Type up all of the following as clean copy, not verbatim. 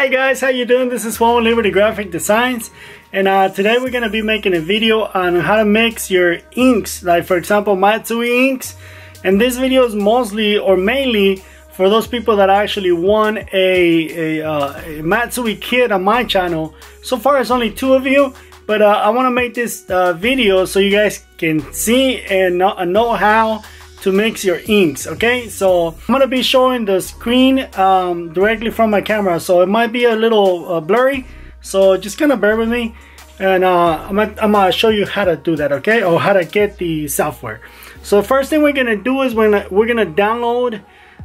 Hi guys, how you doing? This is Juan with Liberty Graphic Designs, and today we're going to be making a video on how to mix your inks, like for example Matsui inks. And this video is mostly or mainly for those people that actually want a Matsui kit on my channel. So far it's only 2 of you, but I want to make this video so you guys can see and know how to mix your inks. Okay, so I'm gonna be showing the screen directly from my camera, so it might be a little blurry, so just kind of bear with me, and I'm gonna show you how to do that, okay, or how to get the software. So the first thing we're gonna do is we're gonna download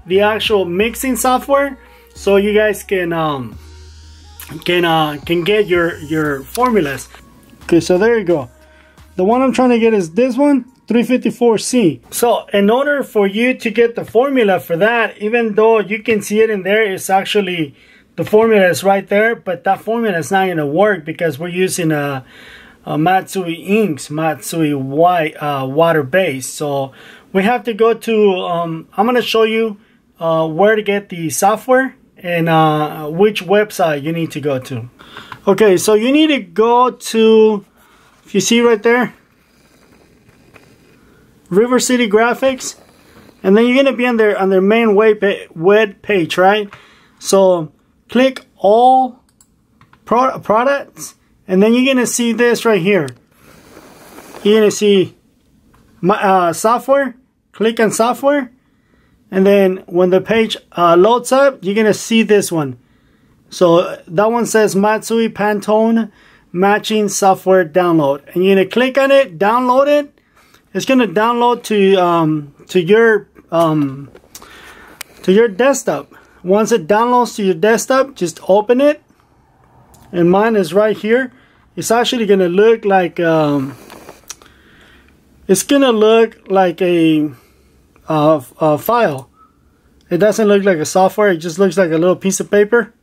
the actual mixing software so you guys can get your formulas. Okay, so there you go. The one I'm trying to get is this one, 354C. So in order for you to get the formula for that, even though you can see it in there, it's actually, the formula is right there, but that formula is not going to work because we're using a Matsui inks, Matsui white water base. So we have to go to, I'm going to show you where to get the software and which website you need to go to. Okay, so you need to go to, if you see right there, River City Graphics, and then you're gonna be on their main web page, right? So click all products, and then you're gonna see this right here. You're gonna see my software. Click on software, and then when the page loads up, you're gonna see this one. So that one says Matsui Pantone matching software download, and you're gonna click on it, download it. It's gonna download to your desktop. Once it downloads to your desktop, just open it. And mine is right here. It's actually gonna look like a file. It doesn't look like a software. It just looks like a little piece of paper.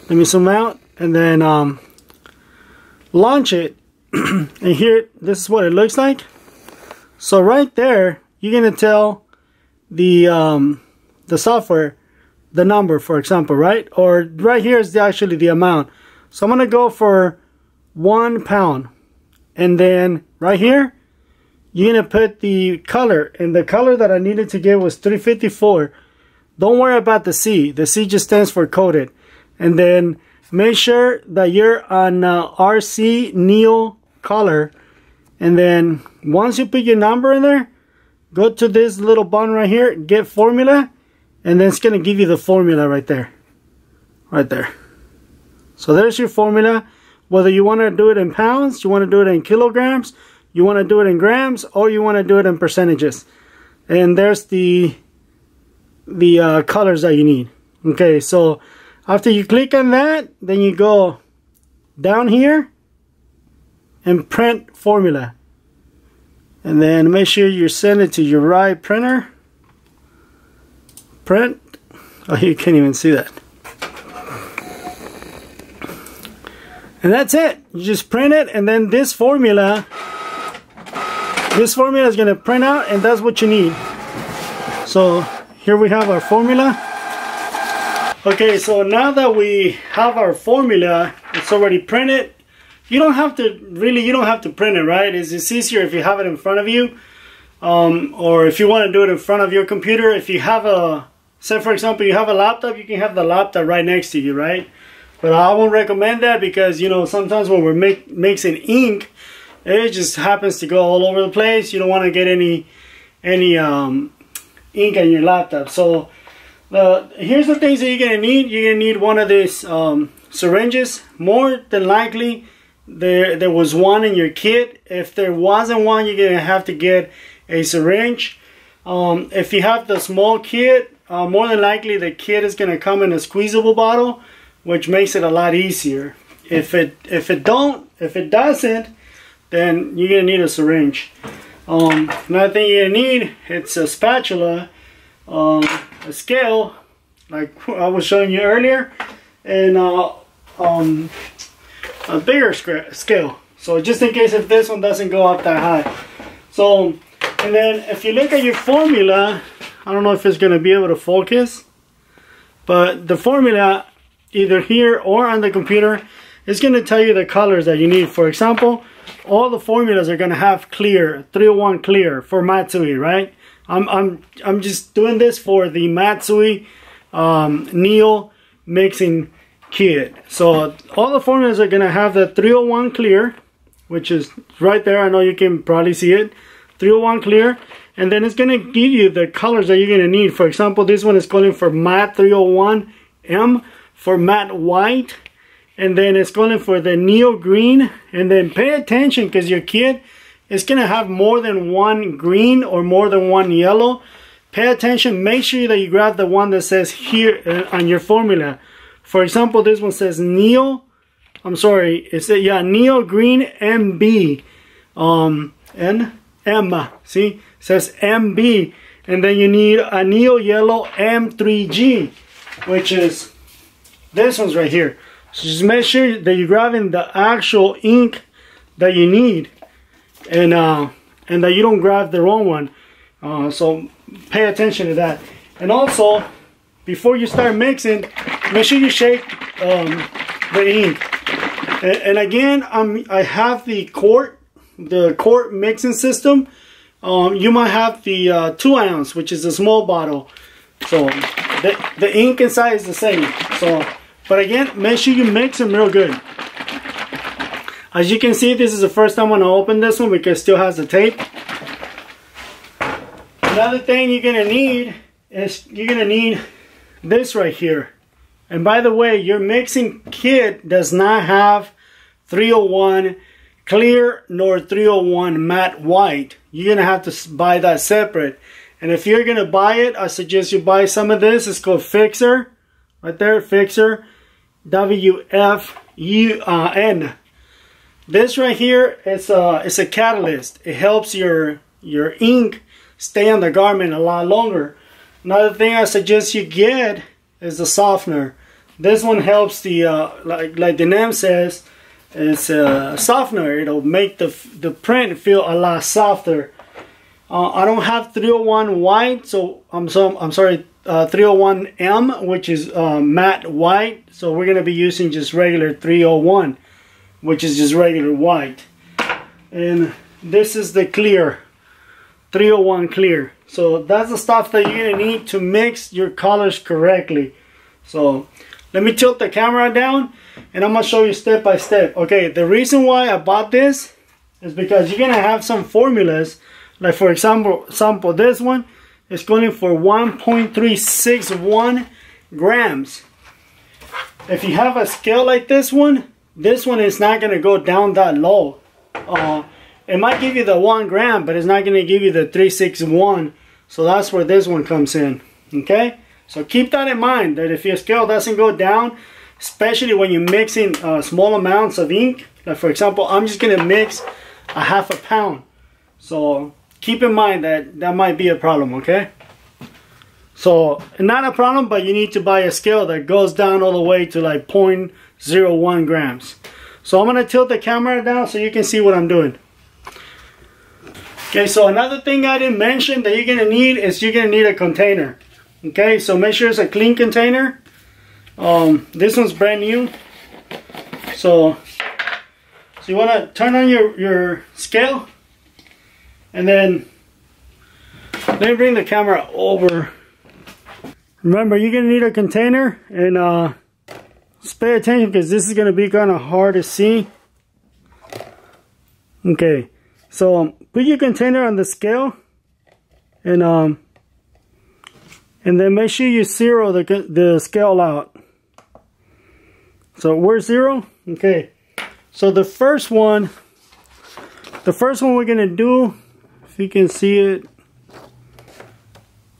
Let me zoom out and then launch it. And here, this is what it looks like. So right there, you're gonna tell the software the number, for example, right? Or right here is actually the amount. So I'm gonna go for 1 pound, and then right here, you're gonna put the color, and the color that I needed to get was 354. Don't worry about the C. The C just stands for coated. And then make sure that you're on RC Neo color, and then once you put your number in there, go to this little button right here, get formula, and then it's gonna give you the formula right there. So there's your formula. Whether you want to do it in pounds, you want to do it in kilograms, you want to do it in grams, or you want to do it in percentages. And there's the colors that you need. Okay, so after you click on that, then you go down here and print formula, and then make sure you send it to your right printer. Print. Oh, you can't even see that. And that's it. You just print it, and then this formula is going to print out, and that's what you need. So here we have our formula. Okay, so now that we have our formula, it's already printed. You don't have to print it, right? It's easier if you have it in front of you, or if you want to do it in front of your computer. If you have say for example, you have a laptop, you can have the laptop right next to you, right? But I won't recommend that because, you know, sometimes when we're mixing ink, it just happens to go all over the place. You don't want to get any ink on your laptop. So here's the things that you're gonna need. You're gonna need one of these syringes. More than likely, there was one in your kit. If there wasn't one, you're gonna have to get a syringe. If you have the small kit, more than likely the kit is gonna come in a squeezable bottle, which makes it a lot easier. If it doesn't, then you're gonna need a syringe. Another thing you're gonna need, it's a spatula, a scale, like I was showing you earlier, and a bigger scale, so just in case if this one doesn't go up that high. So, and then if you look at your formula, I don't know if it's going to be able to focus, but the formula either here or on the computer, it's going to tell you the colors that you need. For example, all the formulas are going to have clear, 301 clear for Matsui, right? I'm just doing this for the Matsui Neo mixing kit. So all the formulas are going to have the 301 clear, which is right there. I know you can probably see it. 301 clear. And then it's going to give you the colors that you're going to need. For example, this one is calling for matte 301M for matte white. And then it's calling for the Neo green. And then pay attention, because your kit is going to have more than one green or more than one yellow. Pay attention. Make sure that you grab the one that says here on your formula. For example, this one says Neo. I'm sorry. It said, yeah, Neo green MB. M. See? It says MB. And then you need a Neo yellow M3G, which is this one's right here. So just make sure that you're grabbing the actual ink that you need, and that you don't grab the wrong one. So pay attention to that. And also, before you start mixing, make sure you shake the ink. And again, I have the quart mixing system. You might have the 2 ounce, which is a small bottle. So the ink inside is the same. So, but again, make sure you mix them real good. As you can see, this is the first time when I open this one because it still has the tape. Another thing you're gonna need is this right here. And by the way, your mixing kit does not have 301 clear nor 301 matte white. You're gonna have to buy that separate. And if you're gonna buy it, I suggest you buy some of this. It's called Fixer, right there, Fixer, WFUN. This right here is a catalyst. It helps your ink stay on the garment a lot longer. Another thing I suggest you get is the softener. This one helps the like the name says. It's a softener. It'll make the print feel a lot softer. I don't have 301 white, so I'm sorry, 301M, which is matte white. So we're gonna be using just regular 301, which is just regular white. And this is the clear, 301 clear. So that's the stuff that you're gonna need to mix your colors correctly. So let me tilt the camera down, and I'm gonna show you step by step. Okay, the reason why I bought this is because you're gonna have some formulas, like for example, this one is going for 1.361 grams. If you have a scale like this one is not gonna go down that low. It might give you the 1 gram, but it's not gonna give you the 361. So that's where this one comes in. Okay, so keep that in mind, that if your scale doesn't go down, especially when you're mixing small amounts of ink, like for example, I'm just gonna mix a ½ pound. So keep in mind that that might be a problem, okay? So not a problem, but you need to buy a scale that goes down all the way to like 0.01 grams. So I'm gonna tilt the camera down so you can see what I'm doing. Okay, so another thing I didn't mention that you're gonna need is you're gonna need a container. Okay, so make sure it's a clean container. This one's brand new. So you want to turn on your scale, and then let me bring the camera over. Remember, you're going to need a container, and just pay attention because this is going to be kind of hard to see. Okay, so put your container on the scale, and then make sure you zero the scale out. So we're 0. Okay, so the first one we're gonna do, if you can see it,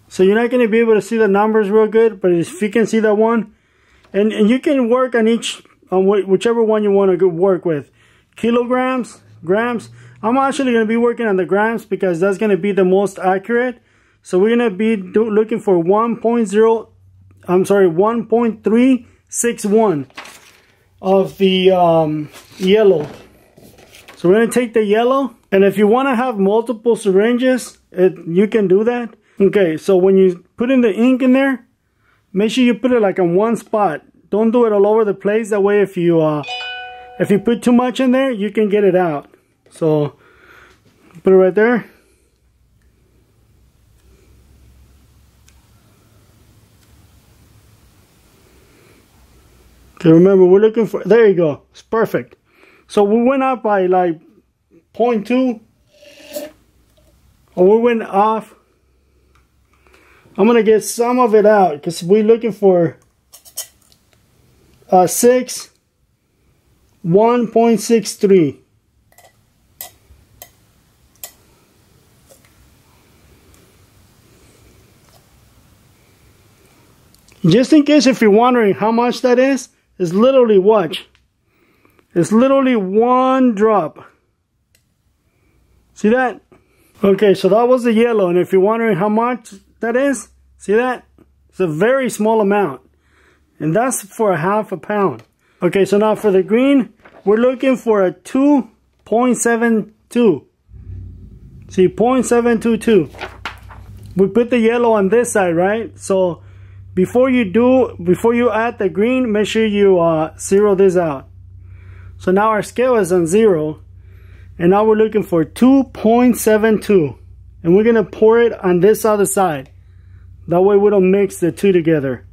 so you're not gonna be able to see the numbers real good, but if you can see that one, and you can work on whichever one you want to work with. Kilograms, grams. I'm actually gonna be working on the grams because that's gonna be the most accurate. So we're gonna be looking for 1.361 of the yellow. So we're gonna take the yellow, and if you want to have multiple syringes, you can do that. Okay, so when you put in the ink in there, make sure you put it like on one spot. don't do it all over the place. That way if you put too much in there, you can get it out. So put it right there. Okay, remember we're looking for, there you go, it's perfect. So we went up by like 0.2, or we went off. I'm gonna get some of it out because we're looking for 1.63. Just in case if you're wondering how much that is, it's literally, watch. It's literally one drop. See that? Okay, so that was the yellow, and if you're wondering how much that is, see that? It's a very small amount. And that's for a ½ pound. Okay, so now for the green, we're looking for a 2.72. See, 0.722. We put the yellow on this side, right? So before you add the green, make sure you zero this out. So now our scale is on 0, and now we're looking for 2.72, and we're gonna pour it on this other side. That way we don't mix the two together.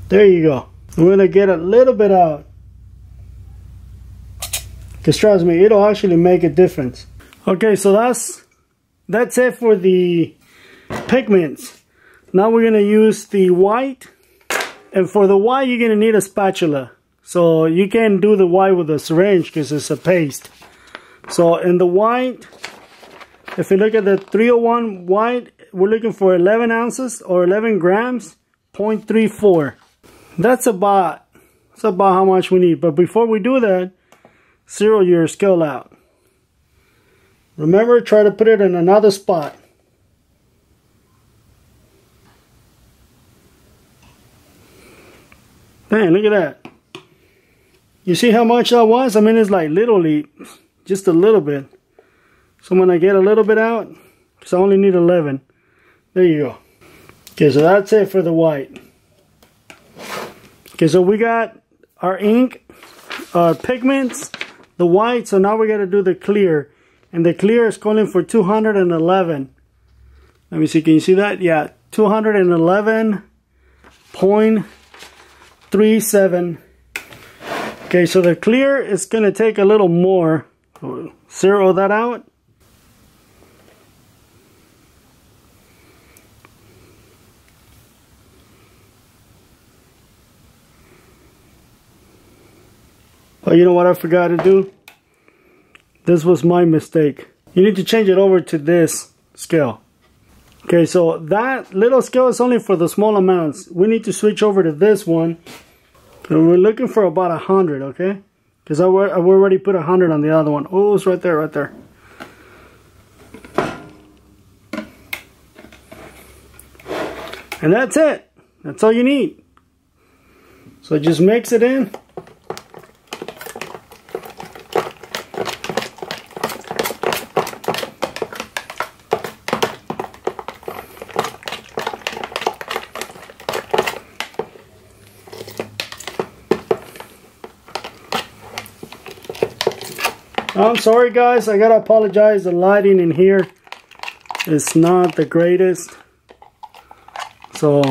There you go. We're gonna get a little bit out. Because trust me, it'll actually make a difference. Okay, so that's it for the pigments. Now we're gonna use the white, and for the white you're gonna need a spatula. So you can't do the white with a syringe because it's a paste. So in the white, if you look at the 301 white, we're looking for 11 ounces or 11 grams, 0.34. That's about how much we need. But before we do that, zero your scale out. Remember, try to put it in another spot. Man, look at that. You see how much that was? I mean, it's like literally just a little bit. So when I get a little bit out, because I only need 11. There you go. Okay, so that's it for the white. Okay, so we got our ink, our pigments, the white. So now we got to do the clear. And the clear is calling for 211. Let me see, can you see that? Yeah, 211.37. Okay, so the clear is going to take a little more. Zero that out. Oh, you know what I forgot to do? This was my mistake. You need to change it over to this scale. Okay, so that little scale is only for the small amounts. We need to switch over to this one. And we're looking for about 100, okay? Because I already put 100 on the other one. Oh, it's right there, right there. And that's it. That's all you need. So just mix it in. I'm sorry guys, I gotta apologize, the lighting in here is not the greatest. So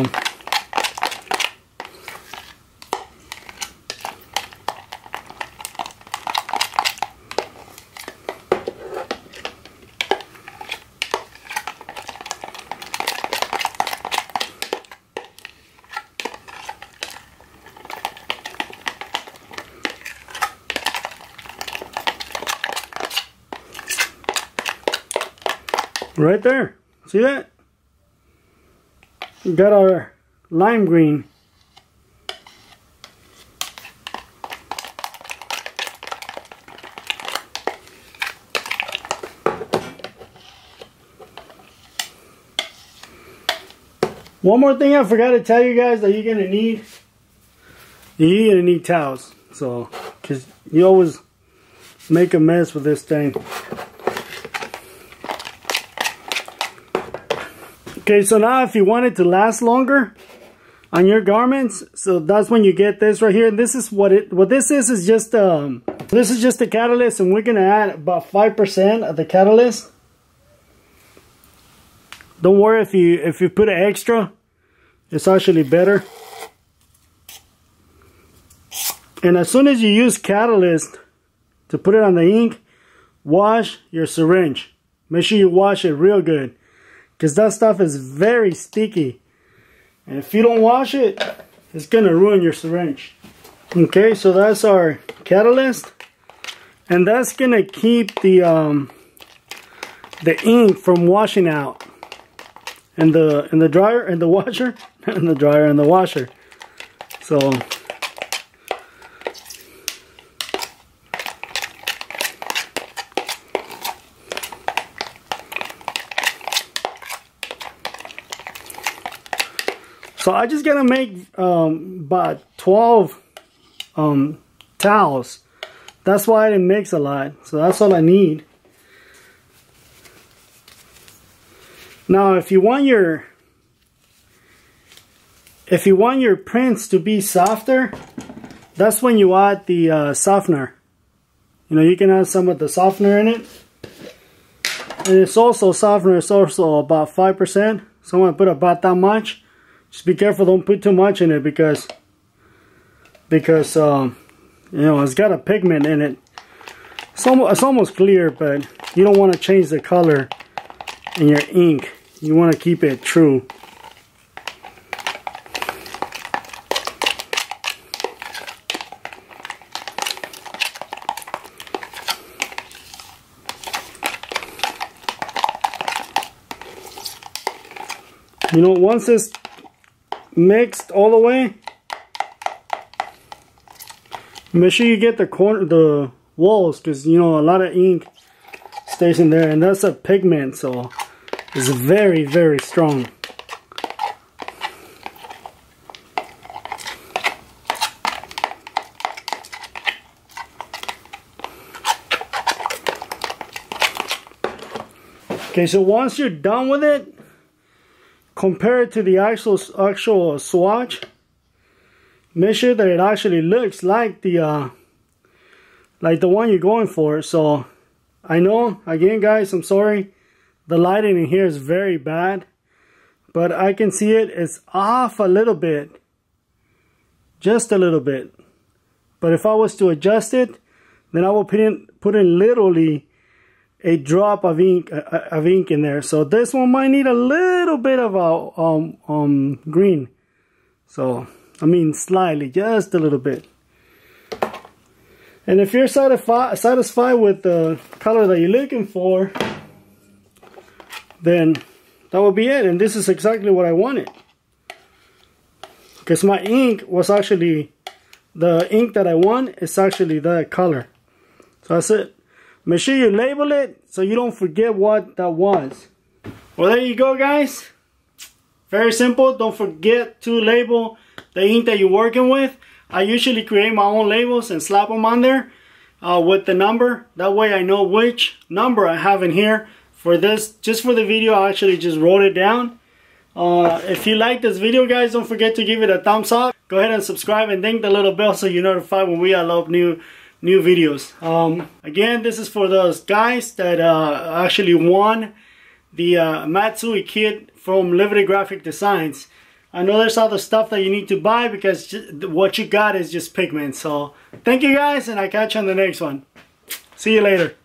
right there, see that? We got our lime green. One more thing I forgot to tell you guys that you're gonna need towels. So, because you always make a mess with this thing. Okay, so now if you want it to last longer on your garments, so that's when you get this right here. And this is what this is just the catalyst, and we're gonna add about 5% of the catalyst. Don't worry if you put an extra, it's actually better. And as soon as you use catalyst to put it on the ink, wash your syringe. Make sure you wash it real good, because that stuff is very sticky. And if you don't wash it, it's gonna ruin your syringe. Okay, so that's our catalyst, and that's gonna keep the ink from washing out in the dryer and the washer, in the dryer and the washer. So I just gotta make about 12 towels. That's why I didn't mix a lot. So that's all I need. Now, if you want your prints to be softer, that's when you add the softener. You know, you can add some of the softener in it, and it's also softener. It's also about 5%. So I'm gonna put about that much. Just be careful, don't put too much in it because you know, it's got a pigment in it. It's almost clear, but you don't want to change the color in your ink. You want to keep it true. You know, once it's mixed all the way, make sure you get the walls, because you know a lot of ink stays in there, and that's a pigment, so it's very, very strong. Okay, so once you're done with it, compare it to the actual swatch. Make sure that it actually looks like the one you're going for. So I know, again guys, I'm sorry, the lighting in here is very bad, but I can see it's off a little bit, just a little bit. But if I was to adjust it, then I will put in literally a drop of ink in there. So this one might need a little bit of a green. So I mean slightly, just a little bit. And if you're satisfied with the color that you're looking for, then that will be it. And this is exactly what I wanted, because my ink was actually, the ink that I want is actually that color. So that's it. Make sure you label it so you don't forget what that was. Well, there you go guys. Very simple. Don't forget to label the ink that you're working with. I usually create my own labels and slap them on there with the number. That way I know which number I have in here. For this, just for the video, I actually just wrote it down. If you like this video guys, don't forget to give it a thumbs up. Go ahead and subscribe and ding the little bell so you're notified when we upload new videos. Again, this is for those guys that actually won the Matsui kit from Liberty Graphic Designs. I know there's other stuff that you need to buy, because what you got is just pigment. So thank you guys, and I'll catch you on the next one. See you later.